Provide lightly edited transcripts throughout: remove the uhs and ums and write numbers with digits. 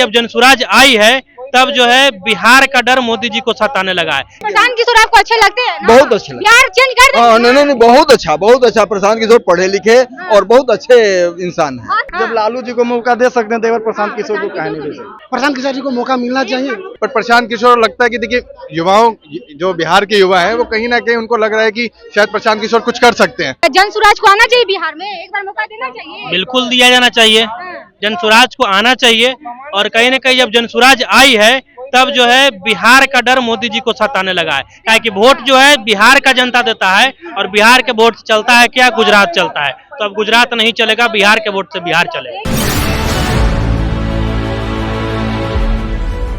जब जनसुराज आई है तब जो है बिहार का डर मोदी जी को सताने लगा है। प्रशांत किशोर आपको अच्छे लगते हैं ना? बहुत अच्छे लगते हैं। बिहार चेंज कर देंगे। नहीं, बहुत अच्छा। प्रशांत किशोर पढ़े लिखे और बहुत अच्छे इंसान है। जब लालू जी को मौका दे सकते हैं तो एक बार प्रशांत किशोर को कहा नहीं दे सकते। प्रशांत किशोर जी को मौका मिलना चाहिए। पर प्रशांत किशोर लगता है कि देखिए युवाओं जो बिहार के युवा हैं वो कहीं ना कहीं उनको लग रहा है कि शायद प्रशांत किशोर कुछ कर सकते हैं। जनसुराज को आना चाहिए बिहार में, एक बार मौका देना चाहिए। बिल्कुल दिया जाना चाहिए, जनसुराज को आना चाहिए। और कहीं न कहीं जब जनसुराज आई है तब जो है बिहार का डर मोदी जी को सताने लगा है। क्या कि वोट जो है बिहार का जनता देता है और बिहार के वोट से चलता है क्या, गुजरात चलता है। तो अब गुजरात नहीं चलेगा, बिहार के वोट से बिहार चलेगा।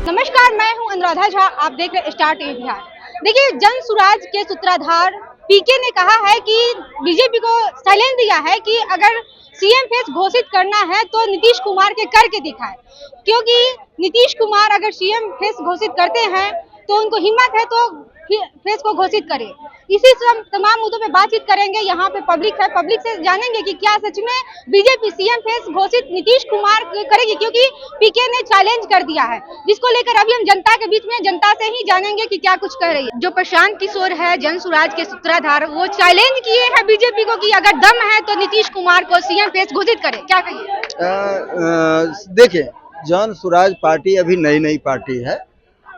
नमस्कार, मैं हूं अनुराधा झा, आप देख रहे हैं स्टार टीवी बिहार। देखिए, जनसुराज के सूत्रधार पीके ने कहा है कि बीजेपी को चैलेंज दिया है कि अगर सीएम फेस घोषित करना है तो नीतीश कुमार के करके दिखाए, क्योंकि नीतीश कुमार अगर सीएम फेस घोषित करते हैं तो उनको हिम्मत है तो फेस को घोषित करे। इसी सब तमाम मुद्दों पे बातचीत करेंगे। यहाँ पे पब्लिक है, पब्लिक से जानेंगे कि क्या सच में बीजेपी सीएम फेस घोषित नीतीश कुमार करेगी, क्योंकि पीके ने चैलेंज कर दिया है, जिसको लेकर अभी हम जनता के बीच में जनता से ही जानेंगे कि क्या कुछ कर रही है। जो प्रशांत किशोर है जनसुराज के सूत्रधार, वो चैलेंज किए हैं बीजेपी को कि अगर दम है तो नीतीश कुमार को सीएम फेस घोषित करे। क्या कहिए? देखिए, जनसुराज पार्टी अभी नई पार्टी है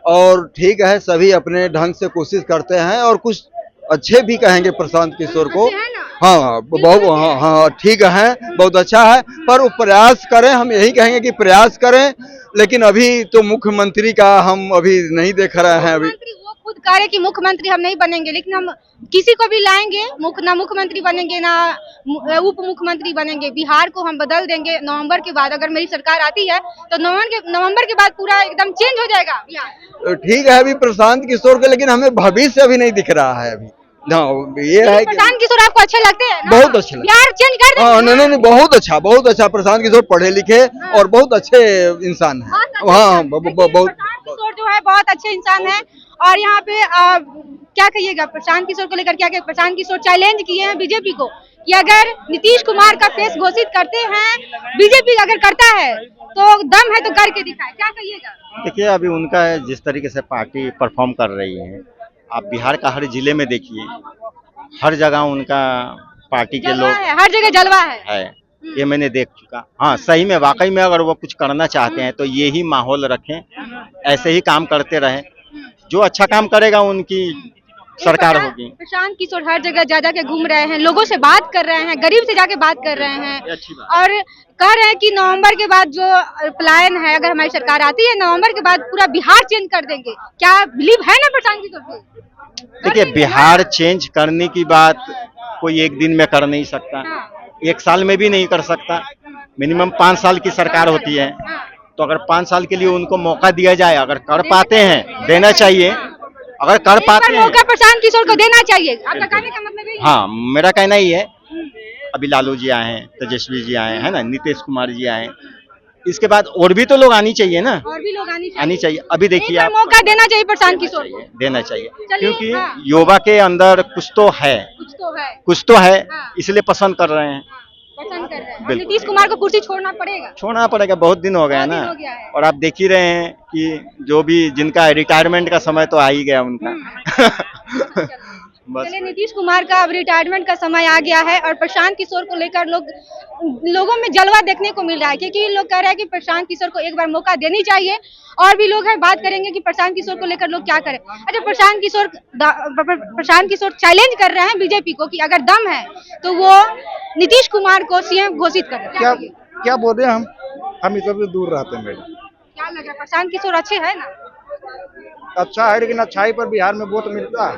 और ठीक है, सभी अपने ढंग से कोशिश करते हैं और कुछ अच्छे भी कहेंगे प्रशांत किशोर को। हाँ, बहुत हाँ ठीक है, बहुत अच्छा है। पर वो प्रयास करें, हम यही कहेंगे कि प्रयास करें। लेकिन अभी तो मुख्यमंत्री का हम अभी नहीं देख रहे हैं। अभी वो खुद कह रहे कि मुख्यमंत्री हम नहीं बनेंगे, लेकिन हम किसी को भी लाएंगे, ना मुख्यमंत्री बनेंगे ना उप मुख्यमंत्री बनेंगे। बिहार को हम बदल देंगे नवंबर के बाद। अगर मेरी सरकार आती है तो नवंबर के बाद पूरा एकदम चेंज हो जाएगा बिहार। ठीक है, अभी प्रशांत किशोर के, लेकिन हमें भविष्य अभी नहीं दिख रहा है। अभी ये है कि प्रशांत किशोर आपको अच्छे लगते हैं ना? बहुत अच्छे लगते हैं। बिहार चेंज कर देंगे। नहीं, बहुत अच्छा। प्रशांत किशोर पढ़े लिखे और बहुत अच्छे इंसान है। हाँ, बहुत किशोर जो है बहुत अच्छे इंसान है। और यहाँ पे क्या कहिएगा प्रशांत किशोर को लेकर? क्या प्रशांत किशोर चैलेंज किए हैं बीजेपी को कि अगर नीतीश कुमार का फेस घोषित करते हैं, बीजेपी अगर करता है तो दम है तो करके दिखाए। क्या कहिएगा? देखिए, अभी उनका जिस तरीके से पार्टी परफॉर्म कर रही है, आप बिहार का हर जिले में देखिए, हर जगह उनका पार्टी के लोग हर जगह जलवा है। ये मैंने देख चुका। हाँ, सही में वाकई में अगर वो कुछ करना चाहते हैं तो ये ही माहौल रखें, ऐसे ही काम करते रहें। जो अच्छा काम करेगा उनकी सरकार होगी। प्रशांत किशोर हर जगह जा के घूम रहे हैं, लोगों से बात कर रहे हैं, गरीब से जाके बात कर रहे हैं और कह रहे हैं कि नवंबर के बाद जो प्लान है, अगर हमारी सरकार आती है नवंबर के बाद पूरा बिहार चेंज कर देंगे। क्या बिलीव है ना प्रशांत किशोर को? देखिए, बिहार चेंज करने की बात कोई एक दिन में कर नहीं सकता, एक साल में भी नहीं कर सकता। मिनिमम 5 साल की सरकार होती है, तो अगर 5 साल के लिए उनको मौका दिया जाए, अगर कर पाते हैं देना चाहिए। अगर कर पाते हैं मौका प्रशांत किशोर को देना चाहिए। आपका कहने का मतलब है? हाँ, मेरा कहना ही है। अभी लालू जी आए हैं, तेजस्वी जी आए हैं ना, नीतीश कुमार जी आए, इसके बाद और भी तो लोग आनी चाहिए ना, और भी लोग आनी चाहिए। अभी देखिए, आप मौका देना चाहिए प्रशांत किशोर को, देना चाहिए, क्योंकि युवा के अंदर कुछ तो है, इसलिए पसंद कर रहे हैं। नीतीश कुमार को कुर्सी छोड़ना पड़ेगा। बहुत दिन हो गया ना। और आप देख ही रहे हैं कि जो भी जिनका रिटायरमेंट का समय तो आ ही गया उनका। चलिए, नीतीश कुमार का अब रिटायरमेंट का समय आ गया है और प्रशांत किशोर को लेकर लोगों में जलवा देखने को मिल रहा है, क्योंकि लोग कह रहे हैं कि प्रशांत किशोर को एक बार मौका देनी चाहिए। और भी लोग हैं, बात करेंगे कि प्रशांत किशोर को लेकर लोग क्या करें। अच्छा, प्रशांत किशोर चैलेंज कर रहे हैं बीजेपी को कि अगर दम है तो वो नीतीश कुमार को सीएम घोषित करें। क्या बोल रहे हैं? हम इस सबसे दूर रहते हैं मैडम। क्या लगा, प्रशांत किशोर अच्छे है ना? अच्छा है, लेकिन अच्छाई पर बिहार में वोट मिलता है,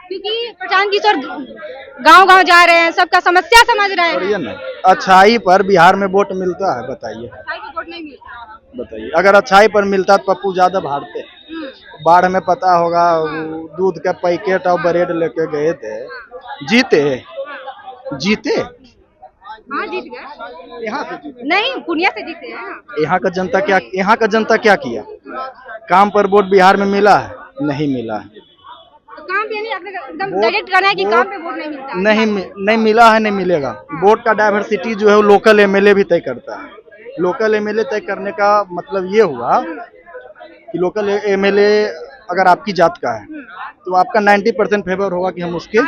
क्योंकि प्रशांत किशोर गांव जा रहे हैं, सबका समस्या समझ रहे हैं। अच्छाई पर बिहार में वोट मिलता है, बताइए। वोट नहीं मिलता, बताइए। अगर अच्छाई पर मिलता तो पप्पू यादव हारते। बाढ़ में पता होगा, दूध का पैकेट और ब्रेड लेके गए थे, जीते। हाँ, जीत गए। यहाँ से जीते नहीं, पूर्णिया से जीते हैं। यहाँ का जनता क्या किया? काम पर वोट बिहार में मिला है? नहीं मिला है। काम पे नहीं, एकदम डायरेक्ट करना है कि काम पे वोट नहीं मिलता। नहीं मिला है, नहीं मिलेगा। वोट का डाइवर्सिटी जो है वो लोकल एमएलए भी तय करता है। लोकल एमएलए तय करने का मतलब ये हुआ कि लोकल एमएलए अगर आपकी जात का है तो आपका 90% फेवर होगा कि हम उसके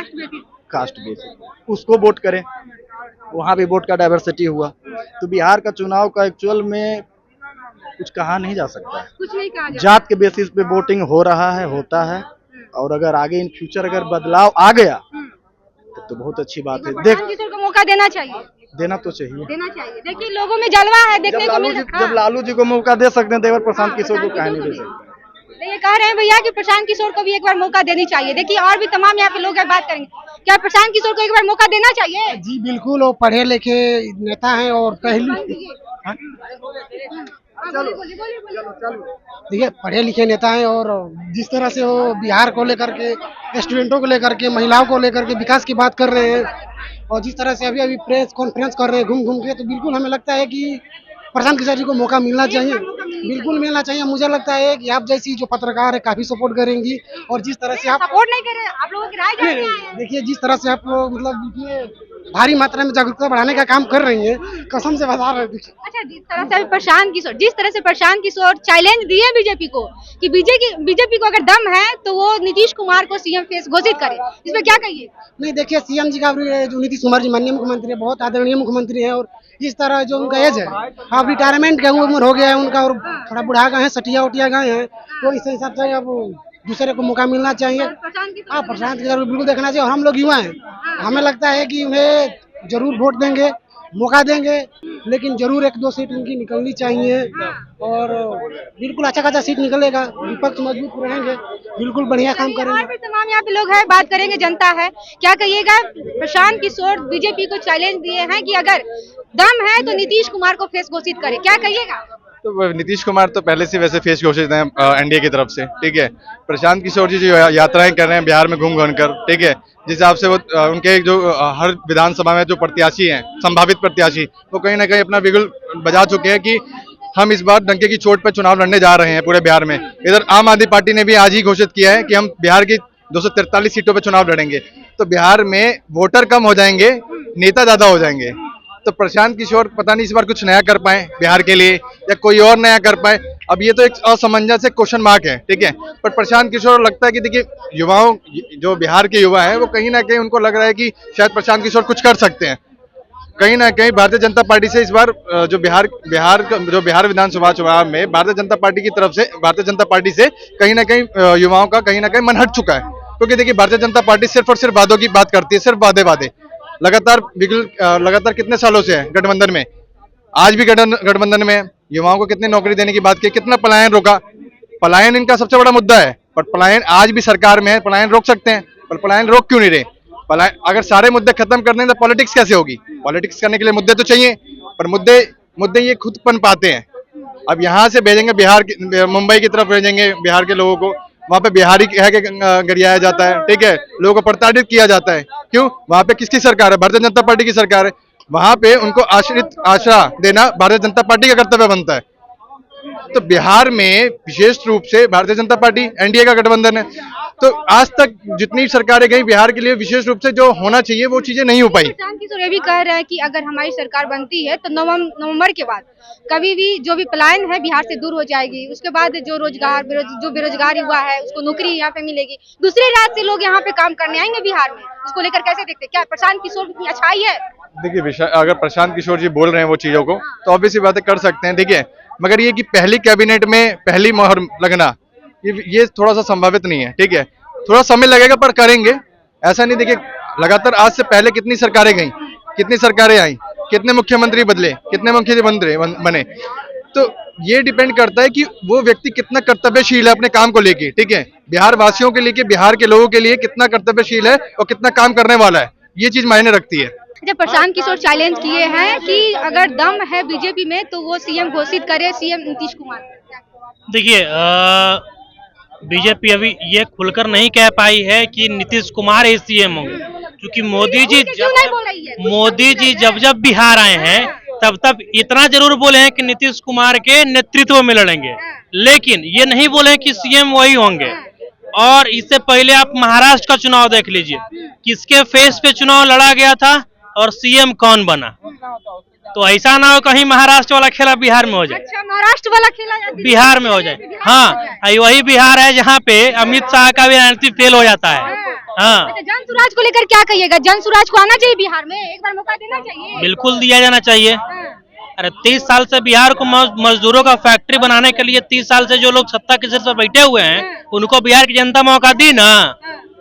कास्ट बेसिस उसको वोट करें। वहाँ भी वोट का डाइवर्सिटी हुआ। तो बिहार का चुनाव का एक्चुअल में कुछ कहा नहीं जा सकता है। कुछ नहीं कहा जात के बेसिस पे वोटिंग हो रहा है, होता है, और अगर आगे इन फ्यूचर अगर बदलाव आ गया तो बहुत अच्छी बात है। प्रशांत किशोर को मौका देना चाहिए, देना तो चाहिए। देना चाहिए। देखिए लोगों में जलवा है, देखने को मिल जब लालू जी को मौका दे सकते हैं तो एक बार प्रशांत किशोर को काहे नहीं दे सकते। ये कह रहे हैं भैया कि प्रशांत किशोर को भी एक बार मौका देनी चाहिए। देखिए और भी तमाम यहाँ पे लोग हैं, बात करेंगे। क्या प्रशांत किशोर को एक बार मौका देना चाहिए? जी बिल्कुल, वो पढ़े लिखे नेता हैं और देखिए पढ़े लिखे नेता हैं और जिस तरह से वो बिहार को लेकर के, स्टूडेंटों को लेकर के, महिलाओं को लेकर के विकास की बात कर रहे हैं और जिस तरह से अभी प्रेस कॉन्फ्रेंस कर रहे हैं घूम घूम के, तो बिल्कुल हमें लगता है कि प्रशांत किशोर जी को मौका मिलना चाहिए, बिल्कुल मिलना चाहिए। मुझे लगता है कि आप जैसी जो पत्रकार है काफी सपोर्ट करेंगी और जिस तरह से आप सपोर्ट नहीं कर रहे, आप लोगों की राय जानते हैं। देखिए जिस तरह से आप लोग मतलब इतने भारी मात्रा में जागरूकता बढ़ाने का काम कर रही हैं, कसम से बता रहे हैं। अच्छा, जिस तरह से प्रशांत किशोर चैलेंज दिए बीजेपी को कि बीजेपी को अगर दम है तो वो नीतीश कुमार को सीएम फेस घोषित करे, इसमें क्या कहिए? नहीं देखिए, सीएम जी का जो नीतीश कुमार जी माननीय मुख्यमंत्री है, बहुत आदरणीय मुख्यमंत्री है और इस तरह जो उनका एज है, अब रिटायरमेंट का उम्र हो गया है उनका और थोड़ा बुढ़ा गए हैं, सटिया उटिया गए हैं, तो इस हिसाब से अब दूसरे को मौका मिलना चाहिए। हाँ, प्रशांत किशोर को बिल्कुल देखना चाहिए और हम लोग युवा हैं, हमें लगता है कि उन्हें जरूर वोट देंगे, मौका देंगे, लेकिन जरूर 1-2 सीट उनकी निकलनी चाहिए और बिल्कुल अच्छा खासा सीट निकलेगा, विपक्ष मजबूत रहेंगे, बिल्कुल बढ़िया काम करेंगे। और भी तमाम यहाँ पे लोग हैं, बात करेंगे, जनता है, क्या कहिएगा? प्रशांत किशोर बीजेपी को चैलेंज दिए हैं कि अगर दम है तो नीतीश कुमार को फेस घोषित करे, क्या कहिएगा? तो नीतीश कुमार तो पहले से वैसे फेस घोषित हैं एनडीए की तरफ से, ठीक है। प्रशांत किशोर जी जो यात्राएं कर रहे हैं बिहार में घूम घूम कर, ठीक है, जिस हिसाब से वो उनके जो हर विधानसभा में जो प्रत्याशी हैं, संभावित प्रत्याशी, वो कहीं ना कहीं अपना बिगुल बजा चुके हैं कि हम इस बार डंके की चोट पर चुनाव लड़ने जा रहे हैं पूरे बिहार में। इधर आम आदमी पार्टी ने भी आज ही घोषित किया है कि हम बिहार की 243 सीटों पर चुनाव लड़ेंगे। तो बिहार में वोटर कम हो जाएंगे, नेता ज्यादा हो जाएंगे। तो प्रशांत किशोर पता नहीं इस बार कुछ नया कर पाए बिहार के लिए या कोई और नया कर पाए, अब ये तो एक असमंजस है, क्वेश्चन मार्क है, ठीक है। पर प्रशांत किशोर लगता है कि देखिए युवाओं, जो बिहार के युवा हैं, वो कहीं ना कहीं उनको लग रहा है कि शायद प्रशांत किशोर कुछ कर सकते हैं। कहीं ना कहीं भारतीय जनता पार्टी से इस बार जो बिहार विधानसभा चुनाव में भारतीय जनता पार्टी की तरफ से, भारतीय जनता पार्टी से कहीं ना कहीं युवाओं का कहीं ना कहीं मन हट चुका है। क्योंकि देखिए भारतीय जनता पार्टी सिर्फ और सिर्फ वादों की बात करती है, सिर्फ वादे लगातार कितने सालों से है गठबंधन में, आज भी गठबंधन में युवाओं को कितनी नौकरी देने की बात की, कितना पलायन रोका। पलायन इनका सबसे बड़ा मुद्दा है, पर पलायन आज भी सरकार में है, पलायन रोक सकते हैं, पर पलायन रोक क्यों नहीं रहे? अगर सारे मुद्दे खत्म कर दें तो पॉलिटिक्स कैसे होगी? पॉलिटिक्स करने के लिए मुद्दे तो चाहिए, पर मुद्दे ये खुद पन पाते हैं। अब यहाँ से भेजेंगे मुंबई की तरफ भेजेंगे बिहार के लोगों को, वहाँ पे बिहारी कह के गरियाया जाता है, ठीक है, लोगों को प्रताड़ित किया जाता है। क्यों? वहाँ पे किसकी सरकार है? भारतीय जनता पार्टी की सरकार है। वहाँ पे उनको आश्रा देना भारतीय जनता पार्टी का कर्तव्य बनता है। तो बिहार में विशेष रूप से भारतीय जनता पार्टी, एनडीए का गठबंधन है। तो आज तक जितनी सरकारें गई बिहार के लिए, विशेष रूप से जो होना चाहिए वो चीजें नहीं हो पाई। प्रशांत किशोर ये भी कह रहे हैं कि अगर हमारी सरकार बनती है तो नवंबर के बाद कभी भी जो भी पलायन है बिहार से दूर हो जाएगी। उसके बाद जो बेरोजगार युवा है उसको नौकरी यहाँ पे मिलेगी, दूसरे राज्य से लोग यहाँ पे काम करने आएंगे बिहार में। इसको लेकर कैसे देखते? क्या प्रशांत किशोर की अच्छाई है? देखिए अगर प्रशांत किशोर जी बोल रहे हैं वो चीजों को, तो ऑब्वियसली बातें कर सकते हैं, देखिए, मगर ये कि पहली कैबिनेट में पहली मोहर लगना ये थोड़ा सा संभावित नहीं है, ठीक है। थोड़ा समय लगेगा पर करेंगे, ऐसा नहीं। देखिए लगातार आज से पहले कितनी सरकारें गई, कितनी सरकारें आई, कितने मुख्यमंत्री बदले, कितने मुख्यमंत्री बने। तो ये डिपेंड करता है कि वो व्यक्ति कितना कर्तव्यशील है अपने काम को लेके, ठीक है, बिहार वासियों के लिए, बिहार के लोगों के लिए कितना कर्तव्यशील है और कितना काम करने वाला है, ये चीज मायने रखती है। जब प्रशांत किशोर चैलेंज किए हैं कि अगर दम है बीजेपी में तो वो सीएम घोषित करे, सीएम नीतीश कुमार। देखिए बीजेपी अभी ये खुलकर नहीं कह पाई है कि नीतीश कुमार ही सीएम होंगे, क्योंकि मोदी जी जब बिहार आए हैं तब इतना जरूर बोले हैं कि नीतीश कुमार के नेतृत्व में लड़ेंगे, लेकिन ये नहीं बोले कि सीएम वही होंगे। और इससे पहले आप महाराष्ट्र का चुनाव देख लीजिए, किसके फेस पे चुनाव लड़ा गया था और सीएम कौन बना। तो ऐसा ना हो कहीं महाराष्ट्र वाला खेला बिहार में हो जाए, अच्छा, महाराष्ट्र वाला खेला जाता है बिहार में हो जाए। हाँ, वही बिहार है जहाँ पे अमित शाह का भी राजनीति फेल हो जाता है। हाँ, अच्छा, जन सुराज को लेकर क्या कहिएगा? जन सुराज को आना चाहिए बिहार में, एक बार मौका देना चाहिए। बिल्कुल दिया जाना चाहिए। हाँ, अरे 30 साल से बिहार को मजदूरों का फैक्ट्री बनाने के लिए 30 साल से जो लोग सत्ता के सिर पर बैठे हुए हैं, उनको बिहार की जनता मौका दी ना।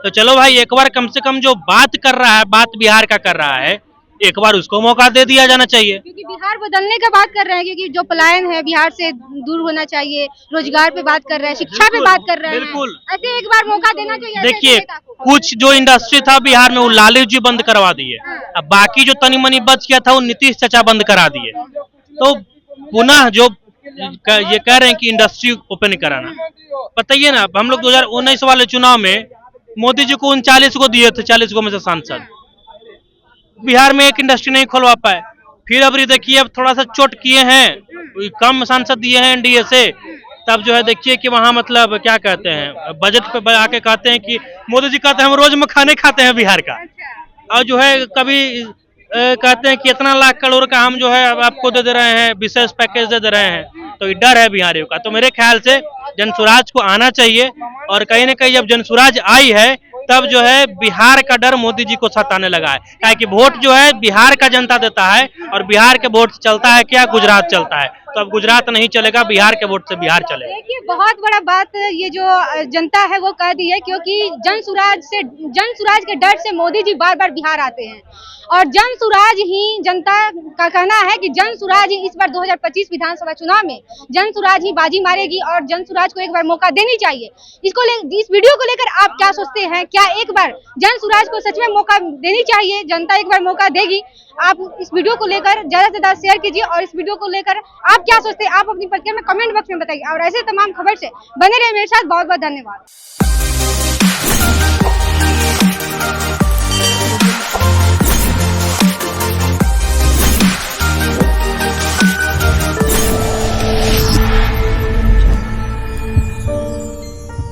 तो चलो भाई, एक बार कम से कम जो बात कर रहा है, बात बिहार का कर रहा है, एक बार उसको मौका दे दिया जाना चाहिए। क्योंकि बिहार बदलने का बात कर रहे हैं, क्योंकि जो पलायन है बिहार से दूर होना चाहिए, रोजगार पे बात कर रहे हैं, शिक्षा पे बात कर रहे हैं। बिल्कुल। ऐसे एक बार मौका देना चाहिए। ऐसे देखिए, नेता को। कुछ जो इंडस्ट्री था बिहार में वो लालू जी बंद करवा दिए, अब बाकी जो तनी मनी बच गया था वो नीतीश चाचा बंद करा दिए। तो पुनः जो ये कह रहे हैं कि इंडस्ट्री ओपन कराना, बताइए ना, हम लोग 2019 वाले चुनाव में मोदी जी को 39 को दिए थे, 40 को में से सांसद, बिहार में एक इंडस्ट्री नहीं खोलवा पाए। फिर अब देखिए, अब थोड़ा सा चोट किए हैं, कम सांसद दिए हैं एनडीए से, तब जो है देखिए कि वहाँ मतलब क्या कहते हैं, बजट पे आके कहते हैं कि मोदी जी कहते हैं हम रोज मखाने खाते हैं बिहार का, और जो है कभी कहते हैं कि इतना लाख करोड़ का हम जो है अब आपको दे रहे हैं, विशेष पैकेज दे रहे हैं। तो ये डर है बिहारियों का। तो मेरे ख्याल से जनसुराज को आना चाहिए, और कहीं ना कहीं जब जनसुराज आई है तब जो है बिहार का डर मोदी जी को सताने लगा है। क्या कि वोट जो है बिहार का जनता देता है, और बिहार के वोट से चलता है क्या, गुजरात चलता है। तो अब गुजरात नहीं चलेगा, बिहार के वोट से बिहार चलेगा। देखिए, बहुत बड़ा बात ये जो जनता है वो कह दी है, क्योंकि जनसुराज के डर से मोदी जी बार बार बिहार आते हैं, और जनसुराज ही, जनता का कहना है कि जनसुराज ही इस बार 2025 विधानसभा चुनाव में जनसुराज ही बाजी मारेगी, और जनसुराज को एक बार मौका देनी चाहिए। इस वीडियो को लेकर आप क्या सोचते हैं? क्या एक बार जनसुराज को सच में मौका देनी चाहिए? जनता एक बार मौका देगी? आप इस वीडियो को लेकर ज्यादा से ज्यादा शेयर कीजिए, और इस वीडियो को लेकर आप क्या सोचते हैं आप अपनी प्रतिक्रिया में कमेंट बॉक्स में बताइए। और ऐसे तमाम खबर से बने रहिए मेरे साथ। बहुत बहुत धन्यवाद।